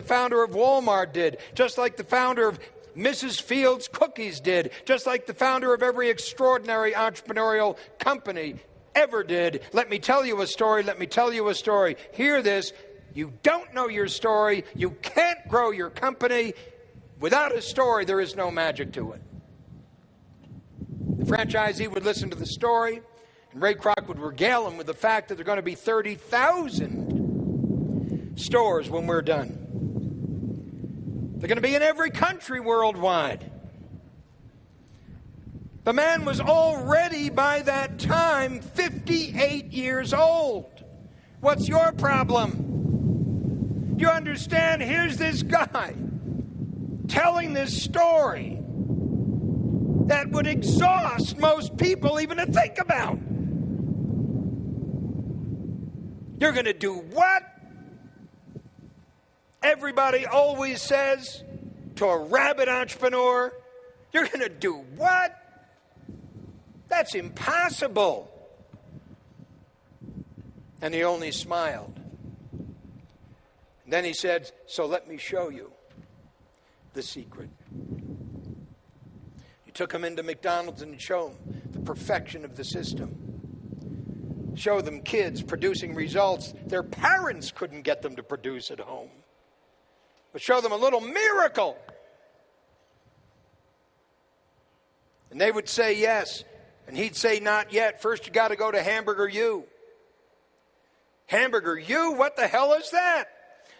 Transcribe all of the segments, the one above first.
founder of Walmart did, just like the founder of Mrs. Fields Cookies did, just like the founder of every extraordinary entrepreneurial company ever did. Let me tell you a story. Let me tell you a story. Hear this. You don't know your story. You can't grow your company. Without a story, there is no magic to it. The franchisee would listen to the story, and Ray Kroc would regale him with the fact that there are going to be 30,000 stores when we're done. They're going to be in every country worldwide. The man was already, by that time, 58 years old. What's your problem? You understand? Here's this guy telling this story that would exhaust most people even to think about. You're going to do what? Everybody always says to a rabid entrepreneur, you're going to do what? That's impossible. And he only smiled. And then he said, so let me show you the secret. He took him into McDonald's and showed him the perfection of the system. Show them kids producing results their parents couldn't get them to produce at home. But show them a little miracle. And they would say yes. And he'd say not yet. First you got to go to Hamburger U. Hamburger U? What the hell is that?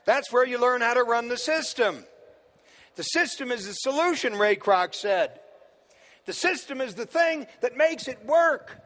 That's where you learn how to run the system. The system is the solution, Ray Kroc said. The system is the thing that makes it work.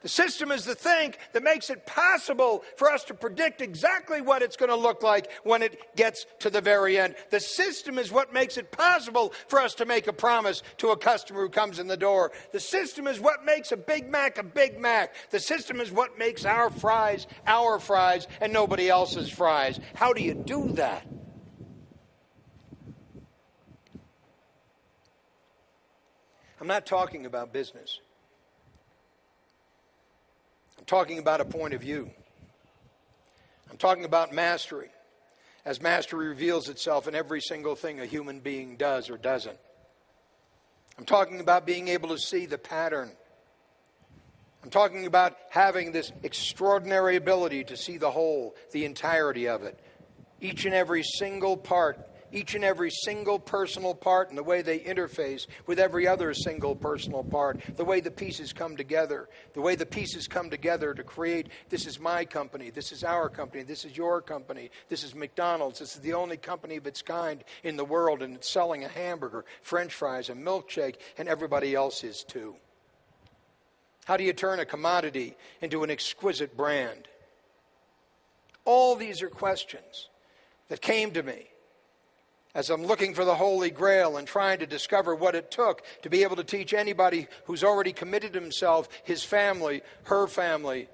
The system is the thing that makes it possible for us to predict exactly what it's going to look like when it gets to the very end. The system is what makes it possible for us to make a promise to a customer who comes in the door. The system is what makes a Big Mac a Big Mac. The system is what makes our fries, and nobody else's fries. How do you do that? I'm not talking about business. I'm talking about a point of view. I'm talking about mastery, as mastery reveals itself in every single thing a human being does or doesn't. I'm talking about being able to see the pattern. I'm talking about having this extraordinary ability to see the whole, the entirety of it. Each and every single part, each and every single personal part, and the way they interface with every other single personal part, the way the pieces come together, to create, this is my company, this is our company, this is your company, this is McDonald's, this is the only company of its kind in the world, and it's selling a hamburger, French fries, a milkshake, and everybody else is too. How do you turn a commodity into an exquisite brand? All these are questions that came to me as I'm looking for the Holy Grail and trying to discover what it took to be able to teach anybody who's already committed himself, his family, her family,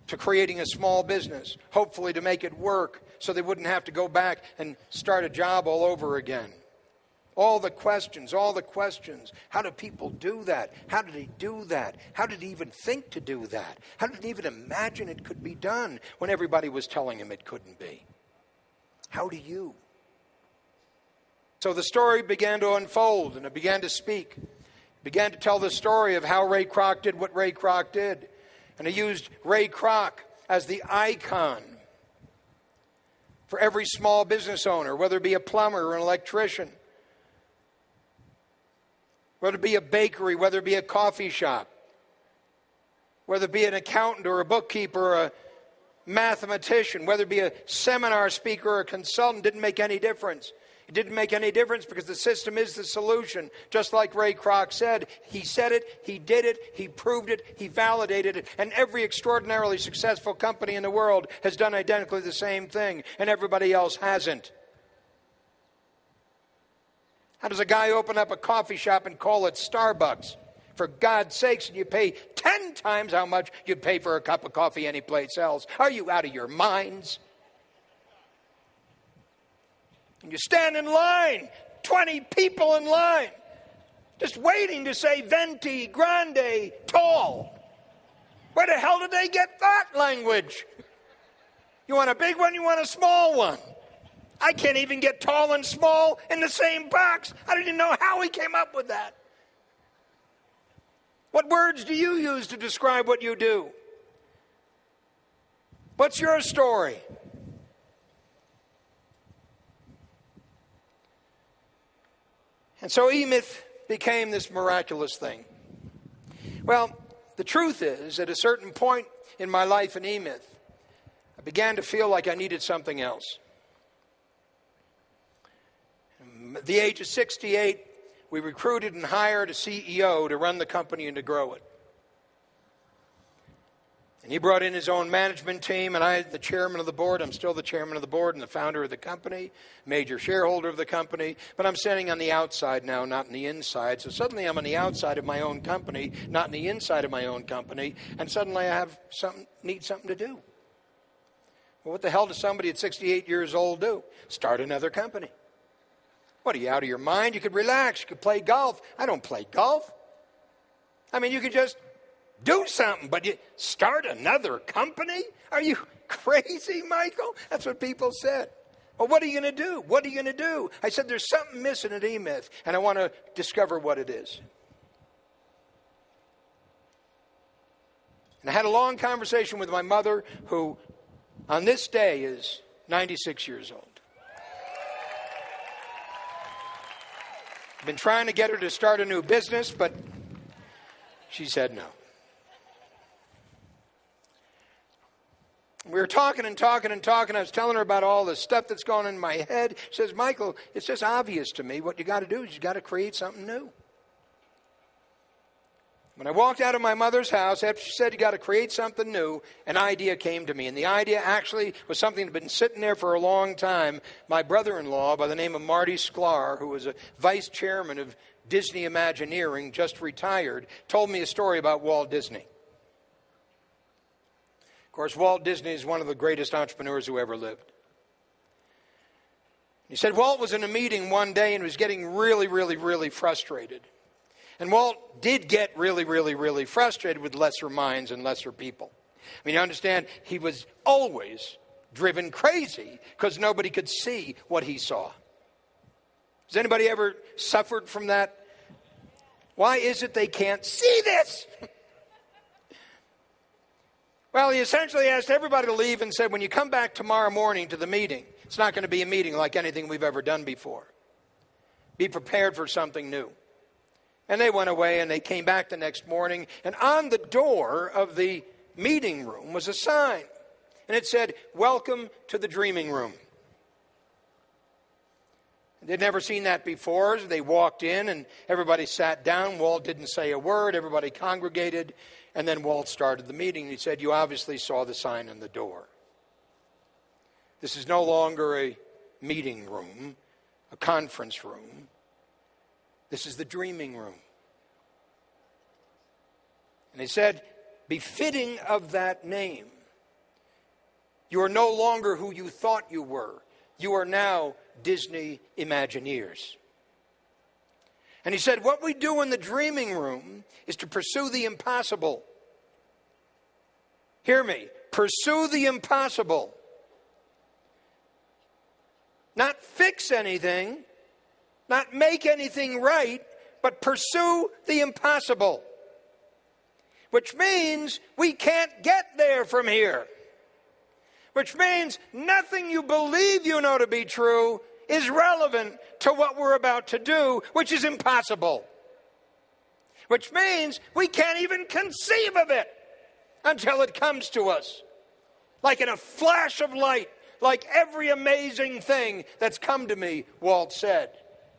to creating a small business, hopefully to make it work so they wouldn't have to go back and start a job all over again. All the questions. How do people do that? How did he do that? How did he even think to do that? How did he even imagine it could be done when everybody was telling him it couldn't be? How do you? So the story began to unfold, and it began to speak. It began to tell the story of how Ray Kroc did what Ray Kroc did. And he used Ray Kroc as the icon for every small business owner, whether it be a plumber or an electrician, whether it be a bakery, whether it be a coffee shop, whether it be an accountant or a bookkeeper or a mathematician, whether it be a seminar speaker or a consultant, didn't make any difference. It didn't make any difference because the system is the solution. Just like Ray Kroc said, he said it, he did it, he proved it, he validated it. And every extraordinarily successful company in the world has done identically the same thing, and everybody else hasn't. How does a guy open up a coffee shop and call it Starbucks? For God's sakes, and you pay 10 times how much you'd pay for a cup of coffee anyplace else. Are you out of your minds? And you stand in line, 20 people in line, just waiting to say venti, grande, tall. Where the hell did they get that language? You want a big one, you want a small one. I can't even get tall and small in the same box. I don't even know how he came up with that. What words do you use to describe what you do? What's your story? And so E-Myth became this miraculous thing. Well, the truth is, at a certain point in my life in E-Myth, I began to feel like I needed something else. At the age of 68, we recruited and hired a CEO to run the company and to grow it. And he brought in his own management team, and I, the chairman of the board, I'm still the chairman of the board and the founder of the company, major shareholder of the company, but I'm standing on the outside now, not on the inside. So suddenly I'm on the outside of my own company, not on the inside of my own company, and suddenly I need something to do. Well, what the hell does somebody at 68 years old do? Start another company. What, are you out of your mind? You could relax. You could play golf. I don't play golf. I mean, you could just do something, but you start another company? Are you crazy, Michael? That's what people said. Well, what are you going to do? What are you going to do? I said, there's something missing at E-Myth, and I want to discover what it is. And I had a long conversation with my mother, who on this day is 96 years old. I've been trying to get her to start a new business, but she said no. We were talking and talking and talking. I was telling her about all the stuff that's going on in my head. She says, Michael, it's just obvious to me. What you got to do is you got to create something new. When I walked out of my mother's house, after she said you got to create something new, an idea came to me. And the idea actually was something that had been sitting there for a long time. My brother-in-law, by the name of Marty Sklar, who was a vice chairman of Disney Imagineering, just retired, told me a story about Walt Disney. Of course, Walt Disney is one of the greatest entrepreneurs who ever lived. He said Walt was in a meeting one day and was getting really frustrated. And Walt did get really frustrated with lesser minds and lesser people. I mean, you understand, he was always driven crazy because nobody could see what he saw. Has anybody ever suffered from that? Why is it they can't see this? Well, he essentially asked everybody to leave and said, when you come back tomorrow morning to the meeting, it's not going to be a meeting like anything we've ever done before. Be prepared for something new. And they went away and they came back the next morning. And on the door of the meeting room was a sign. And it said, welcome to the dreaming room. They'd never seen that before. They walked in and everybody sat down. Walt didn't say a word. Everybody congregated. And then Walt started the meeting. He said, you obviously saw the sign on the door. This is no longer a meeting room, a conference room. This is the dreaming room. And he said, befitting of that name, you are no longer who you thought you were. You are now Disney Imagineers. And he said, what we do in the dreaming room is to pursue the impossible. Hear me. Pursue the impossible. Not fix anything, not make anything right, but pursue the impossible. Which means we can't get there from here. Which means nothing you believe you know to be true is relevant to what we're about to do, which is impossible. Which means we can't even conceive of it until it comes to us. Like in a flash of light, like every amazing thing that's come to me, Walt said,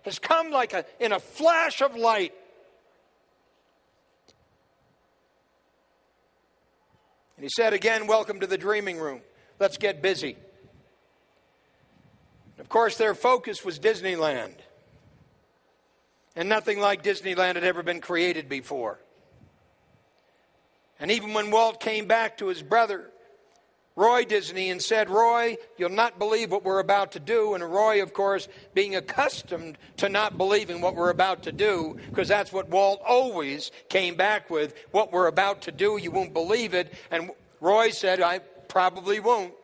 has come in a flash of light. And he said again, welcome to the dreaming room. Let's get busy. Of course, their focus was Disneyland. And nothing like Disneyland had ever been created before. And even when Walt came back to his brother, Roy Disney, and said, Roy, you'll not believe what we're about to do. And Roy, of course, being accustomed to not believing what we're about to do, because that's what Walt always came back with, what we're about to do, you won't believe it. And Roy said, I probably won't.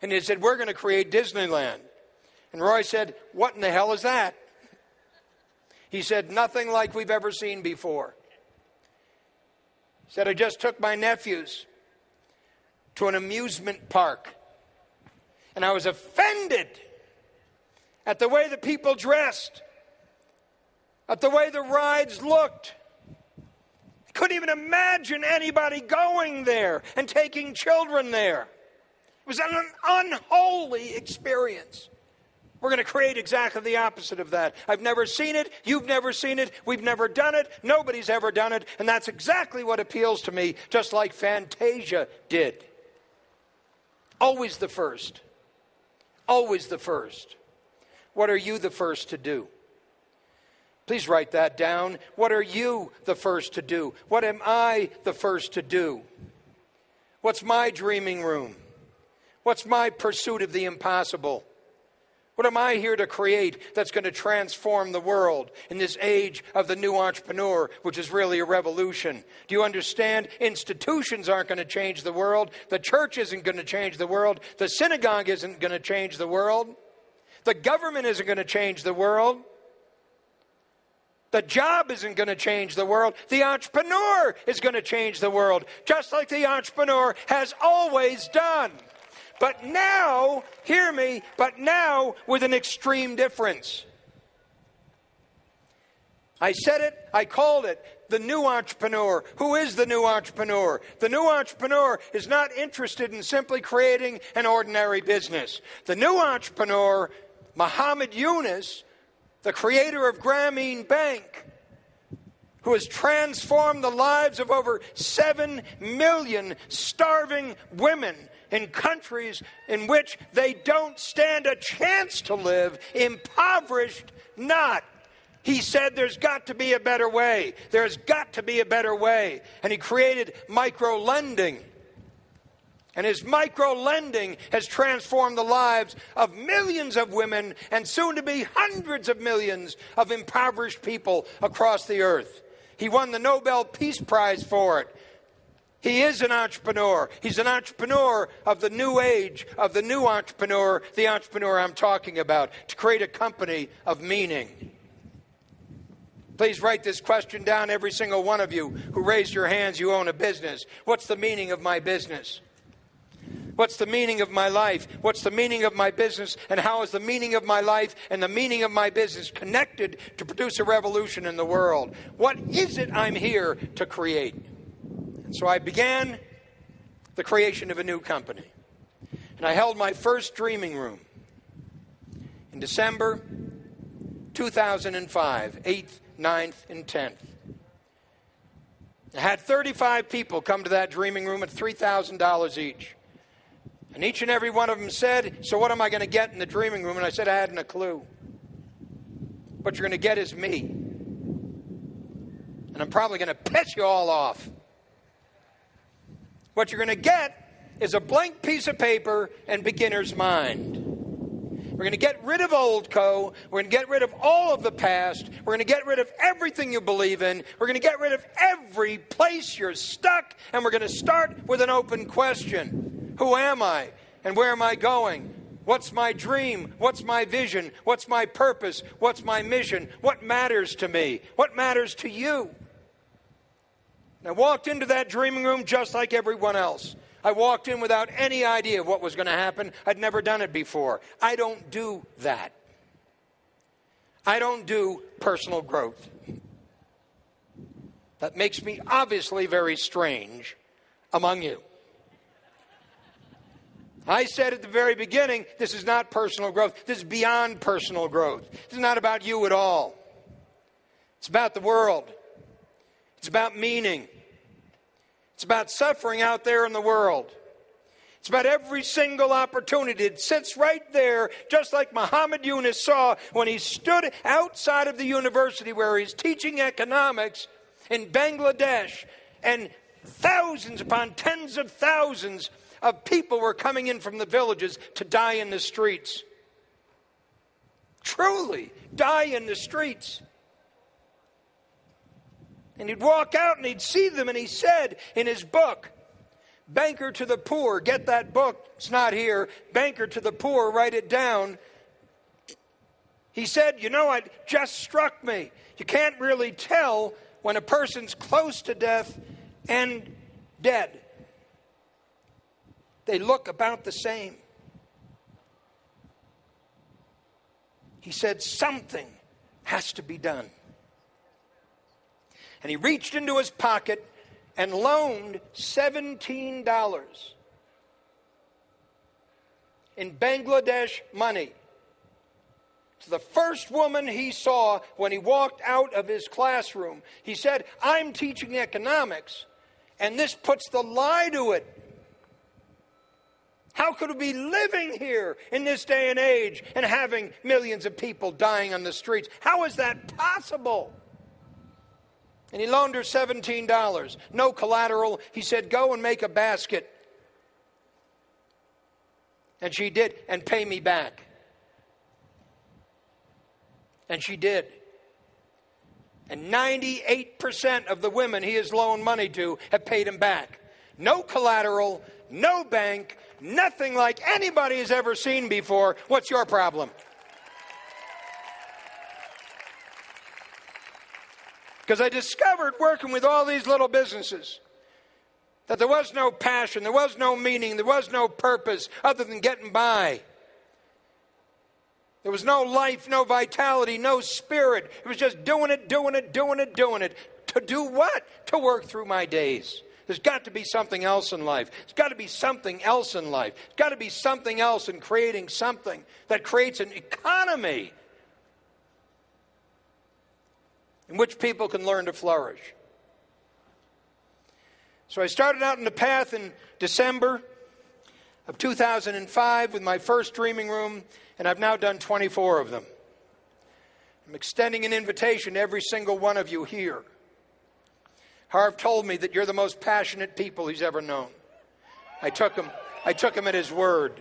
And he said, we're going to create Disneyland. And Roy said, "What in the hell is that?" He said, "Nothing like we've ever seen before." He said, "I just took my nephews to an amusement park, and I was offended at the way the people dressed, at the way the rides looked. I couldn't even imagine anybody going there and taking children there. It was an unholy experience. We're going to create exactly the opposite of that. I've never seen it. You've never seen it. We've never done it. Nobody's ever done it. And that's exactly what appeals to me, just like Fantasia did. Always the first. Always the first. What are you the first to do? Please write that down. What are you the first to do? What am I the first to do? What's my dreaming room? What's my pursuit of the impossible? What am I here to create that's going to transform the world in this age of the new entrepreneur, which is really a revolution? Do you understand? Institutions aren't going to change the world. The church isn't going to change the world. The synagogue isn't going to change the world. The government isn't going to change the world. The job isn't going to change the world. The entrepreneur is going to change the world, just like the entrepreneur has always done. But now, hear me, but now with an extreme difference. I said it, I called it, the new entrepreneur. Who is the new entrepreneur? The new entrepreneur is not interested in simply creating an ordinary business. The new entrepreneur, Muhammad Yunus, the creator of Grameen Bank, who has transformed the lives of over 7 million starving women in countries in which they don't stand a chance to live, impoverished not. He said there's got to be a better way. There's got to be a better way. And he created micro-lending. And his micro-lending has transformed the lives of millions of women and soon to be hundreds of millions of impoverished people across the earth. He won the Nobel Peace Prize for it. He is an entrepreneur. He's an entrepreneur of the new age, of the new entrepreneur, the entrepreneur I'm talking about, to create a company of meaning. Please write this question down, every single one of you who raised your hands, you own a business. What's the meaning of my business? What's the meaning of my life? What's the meaning of my business? And how is the meaning of my life and the meaning of my business connected to produce a revolution in the world? What is it I'm here to create? And so I began the creation of a new company. And I held my first dreaming room in December 2005, 8th, 9th, and 10th. I had 35 people come to that dreaming room at $3,000 each. And each and every one of them said, "So what am I going to get in the dreaming room?" And I said, "I hadn't a clue. What you're going to get is me. And I'm probably going to piss you all off. What you're going to get is a blank piece of paper and beginner's mind. We're going to get rid of old co. We're going to get rid of all of the past. We're going to get rid of everything you believe in. We're going to get rid of every place you're stuck. And we're going to start with an open question. Who am I? And where am I going? What's my dream? What's my vision? What's my purpose? What's my mission? What matters to me? What matters to you?" And I walked into that dreaming room just like everyone else. I walked in without any idea of what was going to happen. I'd never done it before. I don't do that. I don't do personal growth. That makes me obviously very strange among you. I said at the very beginning, this is not personal growth. This is beyond personal growth. This is not about you at all. It's about the world. It's about meaning. It's about suffering out there in the world. It's about every single opportunity. It sits right there, just like Muhammad Yunus saw when he stood outside of the university where he's teaching economics in Bangladesh, and thousands upon tens of thousands of people were coming in from the villages to die in the streets. Truly, die in the streets. And he'd walk out and he'd see them, and he said in his book, Banker to the Poor, get that book, it's not here, Banker to the Poor, write it down. He said, you know, it just struck me. You can't really tell when a person's close to death and dead. They look about the same. He said, something has to be done. And he reached into his pocket and loaned $17 in Bangladesh money to the first woman he saw when he walked out of his classroom. He said, I'm teaching economics, and this puts the lie to it. How could we be living here in this day and age and having millions of people dying on the streets? How is that possible? And he loaned her $17. No collateral. He said, go and make a basket. And she did. And pay me back. And she did. And 98% of the women he has loaned money to have paid him back. No collateral, no bank, nothing like anybody has ever seen before. What's your problem? Because I discovered working with all these little businesses that there was no passion, there was no meaning, there was no purpose other than getting by. There was no life, no vitality, no spirit. It was just doing it. To do what? To work through my days. There's got to be something else in life. There's got to be something else in life. There's got to be something else in creating something that creates an economy in which people can learn to flourish. So I started out in the path in December of 2005 with my first dreaming room, and I've now done 24 of them. I'm extending an invitation to every single one of you here. Harv told me that you're the most passionate people he's ever known. I took him at his word.